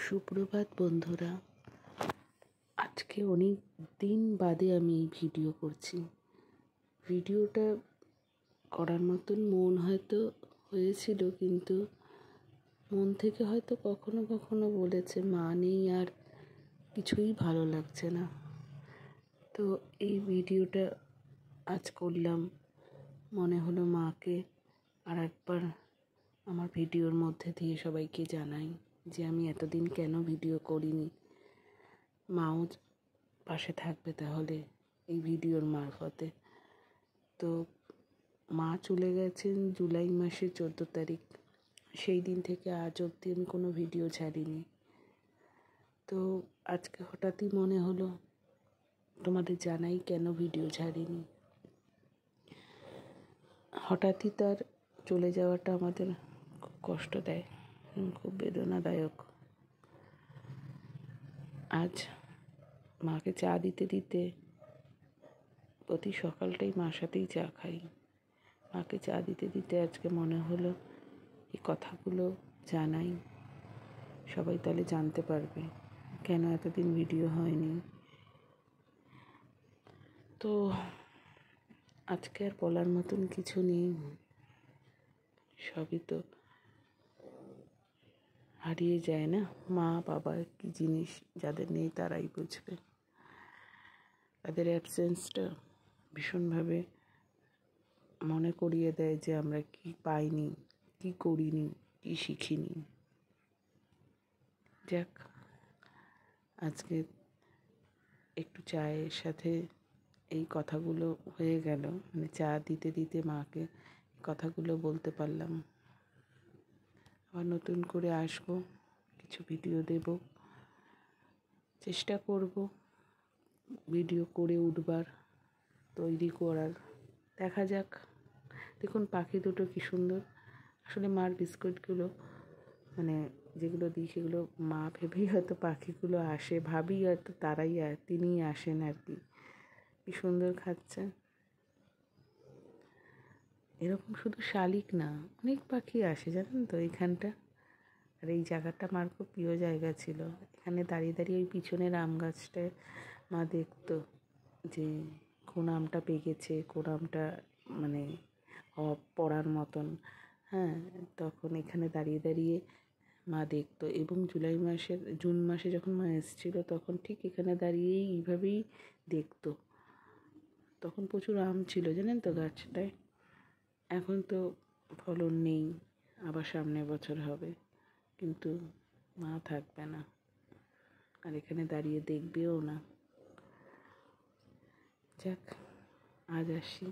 সুপ্রভাত বন্ধুরা। আজকে অনেক দিন বাদে আমি এই ভিডিও করছি। ভিডিওটা করার মতন মন হয়তো হয়েছিল, কিন্তু মন থেকে হয়তো কখনো কখনো বলেছে মা নেই আর কিছুই ভালো লাগছে না। তো এই ভিডিওটা আজ করলাম, মনে হলো মাকে আর একবার আমার ভিডিওর মধ্যে দিয়ে সবাইকে জানাই যে আমি এতদিন কেন ভিডিও করিনি। মাও পাশে থাকবে তাহলে এই ভিডিওর মারফতে। তো মা চলে গেছেন জুলাই মাসের 14 তারিখ। সেই দিন থেকে আজ অবধি আমি কোনো ভিডিও ছাড়িনি। তো আজকে হঠাৎই মনে হলো তোমাদের জানাই কেন ভিডিও ছাড়িনি। হঠাৎই তার চলে যাওয়াটা আমাদের খুব কষ্ট দেয়, খুব বেদনাদায়ক। আজ মাকে চা দিতে দিতে প্রতি সকালটাই মার সাথেই চা খাই। মাকে চা দিতে দিতে আজকে মনে হলো এই কথাগুলো জানাই, সবাই তাহলে জানতে পারবে কেন এতদিন ভিডিও হয়নি। তো আজকে আর বলার মতন কিছু নেই, সবই তো হারিয়ে যায় না। মা বাবা কি জিনিস যাদের নেই তারাই বুঝবে। তাদের অ্যাবসেন্সটা ভীষণভাবে মনে করিয়ে দেয় যে আমরা কি পাইনি, কি করিনি, কি শিখিনি। যাক, আজকে একটু চায়ের সাথে এই কথাগুলো হয়ে গেল, মানে চা দিতে দিতে মাকে কথাগুলো বলতে পারলাম। আবার নতুন করে আসবো, কিছু ভিডিও দেব, চেষ্টা করব ভিডিও করে উঠবার, তৈরি করার। দেখা যাক। দেখুন পাখি দুটো কি সুন্দর। আসলে মার বিস্কুটগুলো মানে যেগুলো দিই সেগুলো মা ভেবেই হয়তো পাখিগুলো আসে, ভাবি হয়তো তিনিই আসেন আর কি। কি সুন্দর খাচ্ছে। এরকম শুধু শালিক না, অনেক পাখি আসে জানেন তো এইখানটা। আর এই জায়গাটা মার খুব প্রিয় জায়গা ছিল। এখানে দাঁড়িয়ে দাঁড়িয়ে ওই পিছনের আম গাছটায় মা দেখতো যে কোন আমটা পেকেছে, কোন আমটা মানে পড়ার মতন। হ্যাঁ, তখন এখানে দাঁড়িয়ে দাঁড়িয়ে মা দেখতো। এবং জুন মাসে যখন মা এসেছিলো তখন ঠিক এখানে দাঁড়িয়েই এইভাবেই দেখতো। তখন প্রচুর আম ছিল জানেন তো গাছটায়। এখন তো ফলন নেই, আবার সামনের বছর হবে, কিন্তু মা থাকবে না আর এখানে দাঁড়িয়ে দেখবেও না। যাক, আজ আসি।